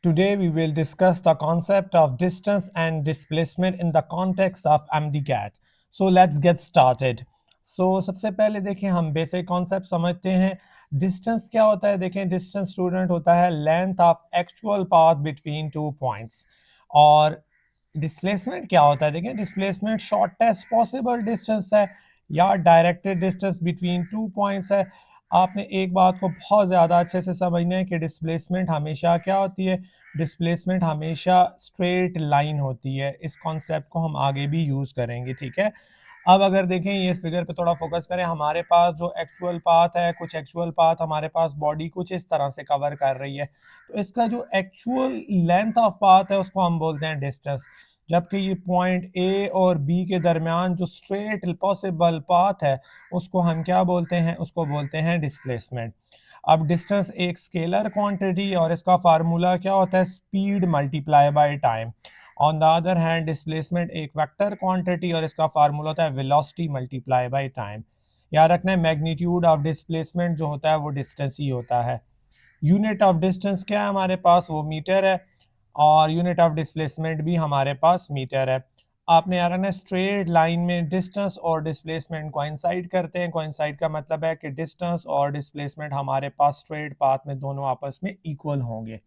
Today we will discuss the concept of distance and displacement in the context of MDCAT. So let's get started. So सबसे पहले देखें हम basic concept समझते हैं। Distance क्या होता है? देखें डिस्टेंस स्टूडेंट होता है length of actual path between two points. और डिस्प्लेसमेंट क्या होता है? देखें डिस्प्लेसमेंट शॉर्टेस्ट पॉसिबल डिस्टेंस है या directed distance between two points है। आपने एक बात को बहुत ज़्यादा अच्छे से समझना है कि डिस्प्लेसमेंट हमेशा क्या होती है? डिस्प्लेसमेंट हमेशा स्ट्रेट लाइन होती है। इस कॉन्सेप्ट को हम आगे भी यूज़ करेंगे, ठीक है। अब अगर देखें ये फिगर पे थोड़ा फोकस करें, हमारे पास जो एक्चुअल पाथ है, कुछ एक्चुअल पाथ हमारे पास बॉडी कुछ इस तरह से कवर कर रही है, तो इसका जो एक्चुअल लेंथ ऑफ पाथ है उसको हम बोलते हैं डिस्टेंस। जबकि ये पॉइंट ए और बी के दरमियान जो स्ट्रेट पॉसिबल पाथ है उसको हम क्या बोलते हैं? उसको बोलते हैं डिस्प्लेसमेंट। अब डिस्टेंस एक स्केलर क्वांटिटी और इसका फार्मूला क्या होता है? Speed multiply by time. On the other hand displacement एक वेक्टर क्वांटिटी और इसका फार्मूला होता है वेलोसिटी मल्टीप्लाई बाय टाइम। याद रखना है मैग्नीट्यूड ऑफ डिस्प्लेसमेंट जो होता है वो डिस्टेंस ही होता है। यूनिट ऑफ डिस्टेंस क्या है हमारे पास? वो मीटर है। और यूनिट ऑफ डिस्प्लेसमेंट भी हमारे पास मीटर है। आपने यार ना स्ट्रेट लाइन में डिस्टेंस और डिस्प्लेसमेंट कोइंसाइड करते हैं। कोइंसाइड का मतलब है कि डिस्टेंस और डिस्प्लेसमेंट हमारे पास स्ट्रेट पाथ में दोनों आपस में इक्वल होंगे।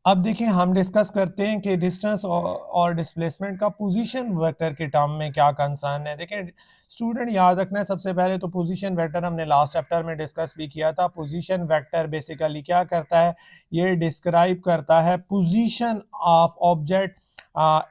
अब देखिए हम डिस्कस करते हैं कि डिस्टेंस और डिस्प्लेसमेंट का पोजीशन वेक्टर के टर्म में क्या कंसर्न है। देखिए स्टूडेंट याद रखना है सबसे पहले तो पोजीशन वेक्टर हमने लास्ट चैप्टर में डिस्कस भी किया था। पोजीशन वेक्टर बेसिकली क्या करता है? ये डिस्क्राइब करता है position of object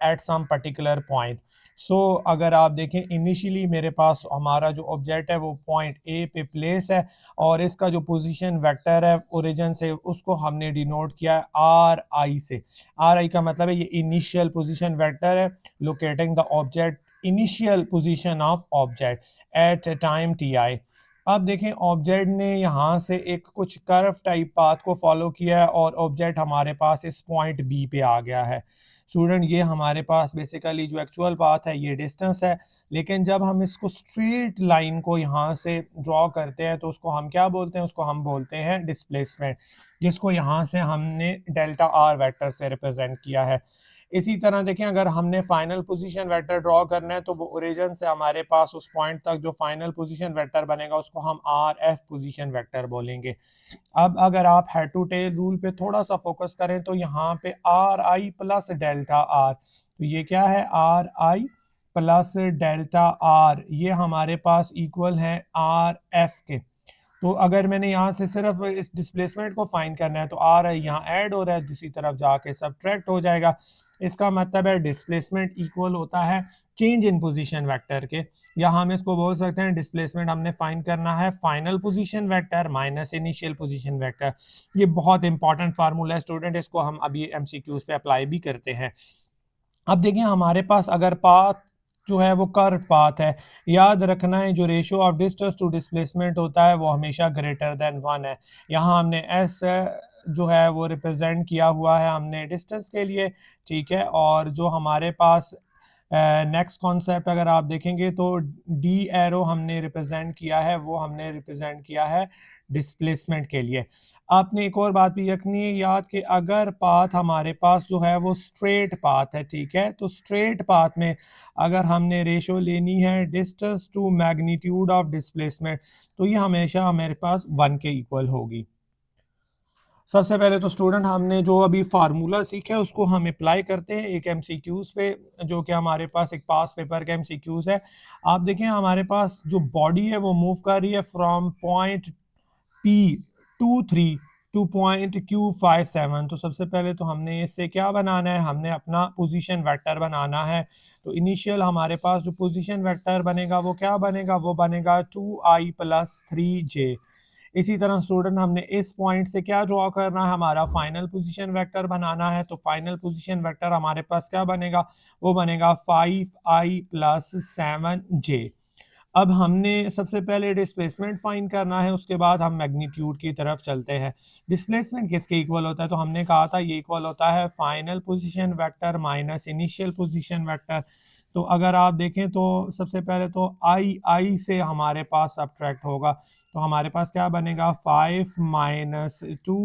at some particular point. So अगर आप देखें इनिशियली मेरे पास हमारा जो ऑब्जेक्ट है वो पॉइंट ए पे प्लेस है और इसका जो पोजीशन वेक्टर है ओरिजिन से उसको हमने डिनोट किया है आर आई से। आर आई का मतलब है ये इनिशियल पोजीशन वेक्टर है locating the object initial position of object at time T I. अब देखें ऑब्जेक्ट ने यहाँ से एक कुछ कर्व टाइप पाथ को फॉलो किया है और ऑब्जेक्ट हमारे पास इस पॉइंट बी पे आ गया है। स्टूडेंट ये हमारे पास बेसिकली जो एक्चुअल पाथ है ये डिस्टेंस है। लेकिन जब हम इसको स्ट्रेट लाइन को यहाँ से ड्रॉ करते हैं तो उसको हम क्या बोलते हैं? उसको हम बोलते हैं डिस्प्लेसमेंट, जिसको यहाँ से हमने डेल्टा आर वेक्टर से रिप्रेजेंट किया है। इसी तरह देखें अगर हमने फाइनल पोजीशन वेक्टर ड्रॉ करना है तो वो ओरिजिन से हमारे पास उस पॉइंट तक जो फाइनल पोजीशन वेक्टर बनेगा उसको हम आर एफ पोजीशन वेक्टर बोलेंगे। अब अगर आप हेड टू टेल रूल पे थोड़ा सा फोकस करें तो यहाँ पे are I plus delta R, तो ये क्या है? Are I plus delta R, ये हमारे पास इक्वल है आर एफ के। तो अगर मैंने यहाँ से सिर्फ इस डिस्प्लेसमेंट को फाइंड करना है तो आर आई यहाँ ऐड हो रहा है, दूसरी तरफ जाके सब्ट्रैक्ट हो जाएगा। इसका मतलब है डिस्प्लेसमेंट इक्वल होता है चेंज इन पोजीशन वेक्टर के, या हम इसको बोल सकते हैं डिस्प्लेसमेंट हमने फाइंड करना है final position vector minus initial position vector. ये बहुत इंपॉर्टेंट फार्मूला है स्टूडेंट, इसको हम अभी एमसीक्यूज पे अप्लाई भी करते हैं। अब देखिए हमारे पास अगर पाथ जो है वो कर्व पाथ है, याद रखना है जो ratio of distance to displacement होता है वो हमेशा ग्रेटर देन 1 है। यहाँ हमने एस जो है वो रिप्रेजेंट किया हुआ है हमने डिस्टेंस के लिए, ठीक है। और जो हमारे पास नेक्स्ट कॉन्सेप्ट अगर आप देखेंगे तो डी एरो हमने रिप्रेजेंट किया है, वो हमने रिप्रेजेंट किया है डिस्प्लेसमेंट के लिए। आपने एक और बात भी रखनी है याद कि अगर पाथ हमारे पास जो है वो स्ट्रेट पाथ है, ठीक है, तो स्ट्रेट पाथ में अगर हमने रेशो लेनी है distance to magnitude of displacement तो ये हमेशा हमारे पास 1 के इक्वल होगी। सबसे पहले तो स्टूडेंट हमने जो अभी फार्मूला सीखा है उसको हम अप्लाई करते हैं एक एमसीक्यूज पे, जो कि हमारे पास एक पास पेपर का एमसीक्यूज है। आप देखें हमारे पास जो बॉडी है वो मूव कर रही है from point P23 two point Q57। तो सबसे पहले तो हमने इससे क्या बनाना है? हमने अपना पोजीशन वेक्टर बनाना है। तो इनिशियल हमारे पास जो पोजीशन वेक्टर बनेगा वो क्या बनेगा? वो बनेगा 2i प्लस 3j। इसी तरह स्टूडेंट हमने इस पॉइंट से क्या ड्रॉ करना है? हमारा फाइनल पोजीशन वेक्टर बनाना है। तो फाइनल पोजीशन वेक्टर हमारे पास क्या बनेगा? वो बनेगा 5i प्लस 7j। अब हमने सबसे पहले डिस्प्लेसमेंट फाइंड करना है, उसके बाद हम मैग्नीट्यूड की तरफ चलते हैं। डिस्प्लेसमेंट किसके इक्वल होता है? तो हमने कहा था ये इक्वल होता है final position vector minus initial position vector. तो अगर आप देखें तो सबसे पहले तो आई से हमारे पास सब्ट्रैक्ट होगा, तो हमारे पास क्या बनेगा? 5 माइनस 2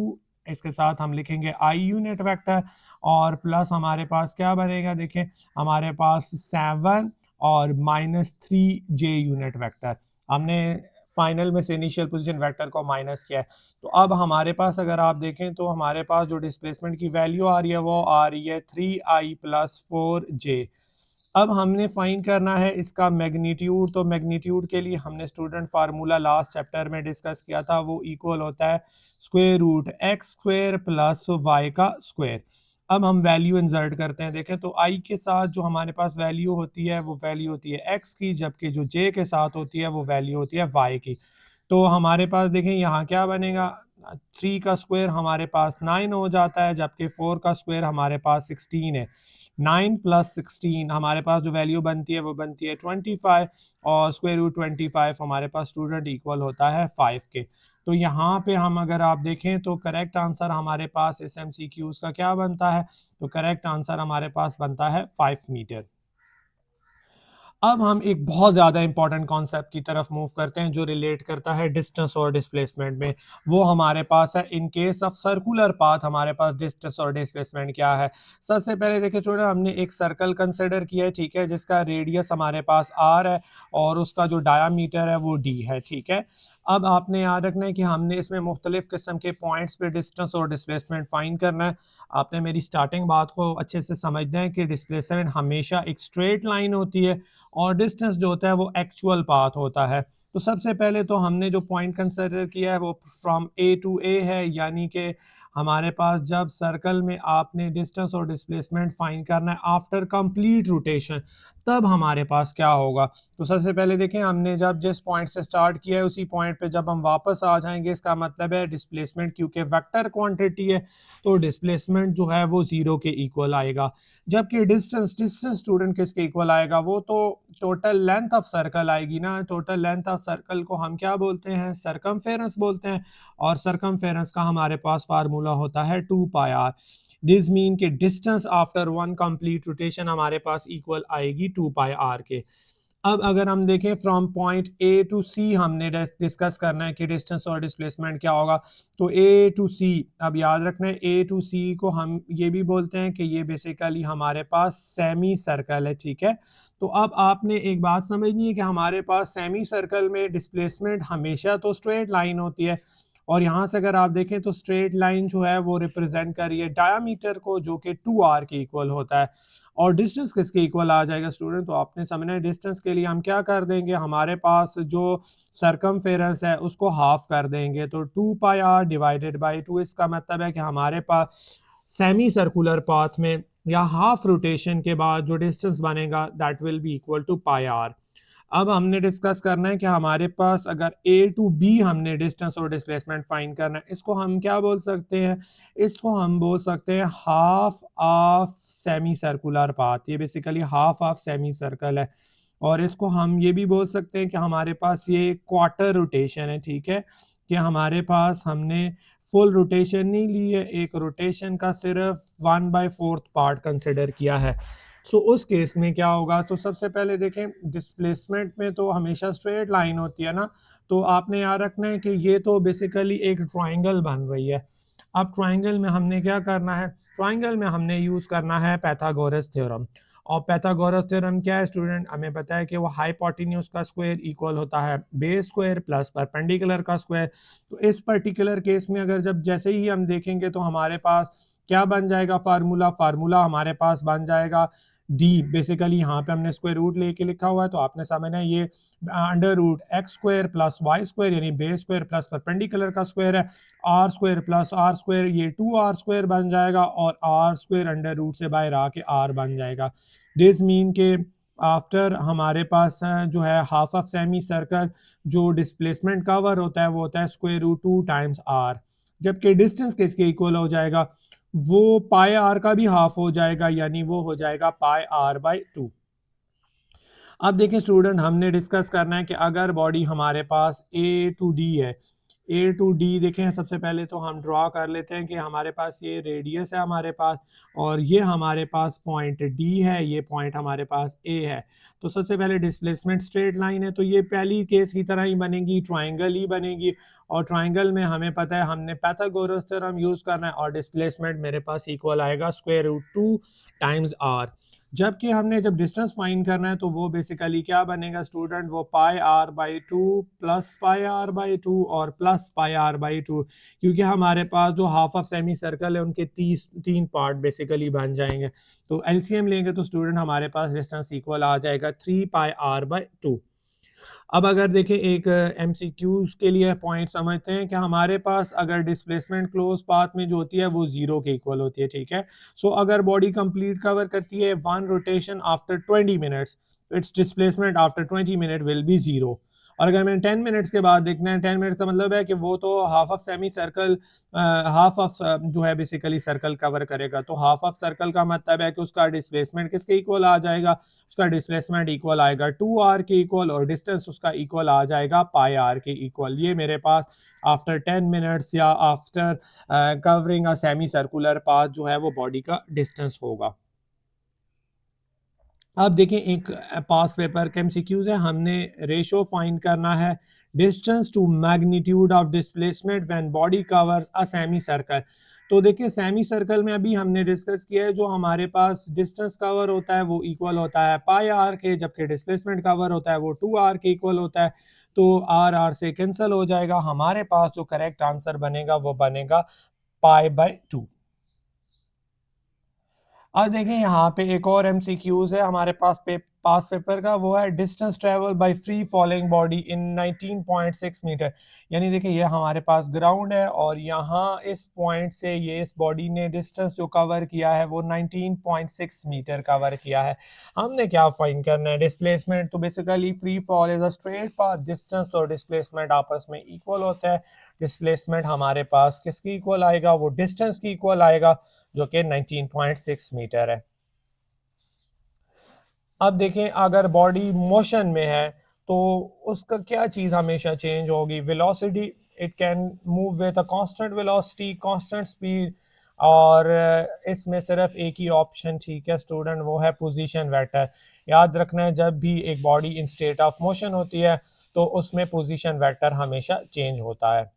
इसके साथ हम लिखेंगे आई यूनिट वेक्टर और प्लस हमारे पास क्या बनेगा, देखें हमारे पास 7 और -3j यूनिट वेक्टर। हमने फाइनल में से इनिशियल पोजीशन वेक्टर को माइनस किया है। तो अब हमारे पास अगर आप देखें तो हमारे पास जो डिस्प्लेसमेंट की वैल्यू आ रही है वो आ रही है 3i + 4j। अब हमने फाइंड करना है इसका मैग्नीट्यूड। तो मैग्नीट्यूड के लिए हमने स्टूडेंट फार्मूला लास्ट चैप्टर में डिस्कस किया था, वो इक्वल होता है √x² + y का स्क्वायर। अब हम वैल्यू इंसर्ट करते हैं। देखें तो i के साथ जो हमारे पास वैल्यू होती है वो वैल्यू होती है x की, जबकि जो j के साथ होती है वो वैल्यू होती है y की। तो हमारे पास देखें यहाँ क्या बनेगा, 3 का स्क्वायर हमारे पास 9 हो जाता है, जबकि 4 का स्क्वायर हमारे पास 16 है। 9 + 16 हमारे पास जो वैल्यू बनती है वो बनती है 25 और √25 हमारे पास स्टूडेंट इक्वल होता है 5 के। तो यहाँ पे हम अगर आप देखें तो करेक्ट आंसर हमारे पास SMCQs का क्या बनता है, तो करेक्ट आंसर हमारे पास बनता है 5 मीटर। अब हम एक बहुत ज़्यादा इंपॉर्टेंट कॉन्सेप्ट की तरफ मूव करते हैं जो रिलेट करता है डिस्टेंस और डिस्प्लेसमेंट में। वो हमारे पास है in case of circular path हमारे पास डिस्टेंस और डिस्प्लेसमेंट क्या है। सबसे पहले देखिए स्टूडेंट, हमने एक सर्कल कंसिडर किया है, ठीक है, जिसका रेडियस हमारे पास r है और उसका जो डायामीटर है वो d है, ठीक है। अब आपने याद रखना है कि हमने इसमें मुख्तलिफ किस्म के पॉइंट्स पे डिस्टेंस और डिस्प्लेसमेंट फाइंड करना है। आपने मेरी स्टार्टिंग बात को अच्छे से समझना है कि डिस्प्लेसमेंट हमेशा एक स्ट्रेट लाइन होती है और डिस्टेंस जो होता है वो एक्चुअल पाथ होता है। तो सबसे पहले तो हमने जो पॉइंट कंसिडर किया है वो फ्रॉम ए टू ए है, यानी कि हमारे पास जब सर्कल में आपने डिस्टेंस और डिस्प्लेसमेंट फाइंड करना है आफ्टर कंप्लीट रोटेशन, तब हमारे पास क्या होगा। तो सबसे पहले देखें, हमने जब जिस पॉइंट से स्टार्ट किया है उसी पॉइंट पे जब हम वापस आ जाएंगे, इसका मतलब है डिस्प्लेसमेंट क्योंकि वेक्टर क्वांटिटी है तो डिस्प्लेसमेंट जो है वो 0 के इक्वल आएगा। जबकि डिस्टेंस डिस्टेंस स्टूडेंट किसके इक्वल आएगा, वो तो टोटल लेंथ ऑफ सर्कल आएगी ना। टोटल लेंथ ऑफ सर्कल को हम क्या बोलते हैं, सरकमफेरेंस बोलते हैं, और सरकमफेरेंस का हमारे पास फार्मूला होता है 2πr। दिस मीन के distance after one complete rotation हमारे पास इक्वल आएगी 2πr के। अब अगर हम देखें फ्रॉम पॉइंट ए टू सी हमने डिस्कस करना है कि डिस्टेंस और डिस्प्लेसमेंट क्या होगा। तो ए टू सी, अब याद रखना है ए टू सी को हम ये भी बोलते हैं कि ये बेसिकली हमारे पास सेमी सर्कल है, ठीक है। तो अब आपने एक बात समझनी है कि हमारे पास सेमी सर्कल में डिस्प्लेसमेंट हमेशा तो स्ट्रेट लाइन होती है, और यहाँ से अगर आप देखें तो स्ट्रेट लाइन जो है वो रिप्रेजेंट कर रही है डायामीटर को, जो कि 2r के इक्वल होता है। और डिस्टेंस किसके इक्वल आ जाएगा स्टूडेंट, तो आपने समझना है डिस्टेंस के लिए हम क्या कर देंगे, हमारे पास जो सरकमफेरेंस है उसको हाफ कर देंगे। तो 2πr डिवाइडेड बाई 2, इसका मतलब है कि हमारे पास सेमी सर्कुलर पाथ में या हाफ रोटेशन के बाद जो डिस्टेंस बनेगा that will be equal to πr। अब हमने डिस्कस करना है कि हमारे पास अगर ए टू बी हमने डिस्टेंस और डिस्प्लेसमेंट फाइंड करना है, इसको हम क्या बोल सकते हैं, इसको हम बोल सकते हैं half of semi circular path. ये basically half of semi circle है, और इसको हम ये भी बोल सकते हैं कि हमारे पास ये क्वार्टर रोटेशन है, ठीक है, कि हमारे पास हमने फुल रोटेशन नहीं ली है, एक रोटेशन का सिर्फ 1/4 पार्ट कंसिडर किया है। सो उस केस में क्या होगा, तो सबसे पहले देखें डिस्प्लेसमेंट में तो हमेशा स्ट्रेट लाइन होती है ना। तो आपने याद रखना है कि ये तो बेसिकली एक ट्राइंगल बन रही है। अब ट्राइंगल में हमने क्या करना है, ट्राइंगल में हमने यूज़ करना है पैथागोरस थ्योरम। और पैथागोरस थ्योरम क्या है स्टूडेंट, हमें पता है कि वो हाइपोटेन्यूज का स्क्वायर इक्वल होता है बेस स्क्वायर प्लस परपेंडिकुलर का स्क्वायर। तो इस पर्टिकुलर केस में अगर जब जैसे ही हम देखेंगे तो हमारे पास क्या बन जाएगा, फार्मूला फार्मूला हमारे पास बन जाएगा डी। बेसिकली यहाँ पे हमने स्क्वायर रूट लेके लिखा हुआ है, तो आपने समझना है ये √x² + y² यानी बेस स्क्वायर प्लस परपेंडिकुलर का स्क्वायर है, r² + r², ये 2r² बन जाएगा, और r² अंडर रूट से बाहर आके r बन जाएगा। दिस मीन के आफ्टर हमारे पास जो है हाफ ऑफ सेमी सर्कल जो डिस्प्लेसमेंट कवर होता है वो होता है √2 टाइम्स r, जबकि डिस्टेंस किसके इक्वल हो जाएगा, वो πr का भी हाफ हो जाएगा, यानी वो हो जाएगा πr/2। अब देखिए स्टूडेंट, हमने डिस्कस करना है कि अगर बॉडी हमारे पास ए टू डी है, ए टू डी देखें, सबसे पहले तो हम ड्रॉ कर लेते हैं कि हमारे पास ये रेडियस है हमारे पास, और ये हमारे पास पॉइंट डी है, ये पॉइंट हमारे पास ए है। तो सबसे पहले डिस्प्लेसमेंट स्ट्रेट लाइन है, तो ये पहली केस की तरह ही बनेगी, ट्राइंगल ही बनेगी। और ट्राइंगल में हमें पता है हमने पाइथागोरस थ्योरम यूज़ करना है और डिस्प्लेसमेंट मेरे पास इक्वल आएगा स्क्वायर रूट 2 टाइम्स आर। जबकि हमने जब डिस्टेंस फाइंड करना है तो वो बेसिकली क्या बनेगा स्टूडेंट, वो pi R by two plus pi R by two और plus pi R by two, क्योंकि हमारे पास जो हाफ ऑफ सेमी सर्कल है उनके 3 पार्ट बेसिकली बन जाएंगे। तो एलसीएम लेंगे तो स्टूडेंट हमारे पास डिस्टेंस इक्वल आ जाएगा 3 पाई आर बाई टू। अब अगर देखें एक एमसीक्यूज के लिए पॉइंट समझते हैं कि हमारे पास अगर डिस्प्लेसमेंट क्लोज पाथ में जो होती है वो 0 के इक्वल होती है, ठीक है। सो अगर बॉडी कंप्लीट कवर करती है 1 rotation after 20 minutes, it's displacement after 20 minute will be 0। और अगर मैंने 10 मिनट्स के बाद देखना है, 10 मिनट्स का मतलब है कि वो तो half of semi circle, half of जो है बेसिकली सर्कल कवर करेगा। तो हाफ ऑफ सर्कल का मतलब है कि उसका डिस्प्लेसमेंट किसके इक्वल आ जाएगा, उसका डिस्प्लेसमेंट इक्वल आएगा 2r के इक्वल और डिस्टेंस उसका इक्वल आ जाएगा पाई आर के इक्वल। ये मेरे पास आफ्टर 10 मिनट्स या after covering a semi circular path जो है वो बॉडी का डिस्टेंस होगा। अब देखें एक पास पेपर के एमसीक्यूज है, हमने रेशो फाइंड करना है distance to magnitude of displacement when body covers a semi circle. तो देखिए सेमी सर्कल में अभी हमने डिस्कस किया है जो हमारे पास डिस्टेंस कवर होता है वो इक्वल होता है पाई आर के, जबकि डिस्प्लेसमेंट कवर होता है वो 2r के इक्वल होता है। तो आर आर से कैंसिल हो जाएगा, हमारे पास जो करेक्ट आंसर बनेगा वो बनेगा पाई बाई 2। अब देखें यहाँ पे एक और एमसीक्यूज है हमारे पास पेपर का, वो है distance travel by free falling body in 19.6 metre. यानी देखिए ये हमारे पास ग्राउंड है और यहाँ इस पॉइंट से ये इस बॉडी ने डिस्टेंस जो कवर किया है वो 19.6 मीटर कवर किया है। हमने क्या फाइंड करना है, डिस्प्लेसमेंट। तो basically free fall is a straight path, distance और डिस्प्लेसमेंट आपस में इक्वल होता है। डिस्प्लेसमेंट हमारे पास किसकी इक्वल आएगा, वो डिस्टेंस की इक्वल आएगा जो कि 19.6 मीटर है। अब देखें अगर बॉडी मोशन में है तो उसका क्या चीज हमेशा चेंज होगी, velocity. It can move with a constant velocity, constant speed. और इसमें सिर्फ एक ही ऑप्शन ठीक है स्टूडेंट, वो है पोजीशन वेक्टर। याद रखना है जब भी एक body in state of motion होती है तो उसमें पोजीशन वेक्टर हमेशा चेंज होता है।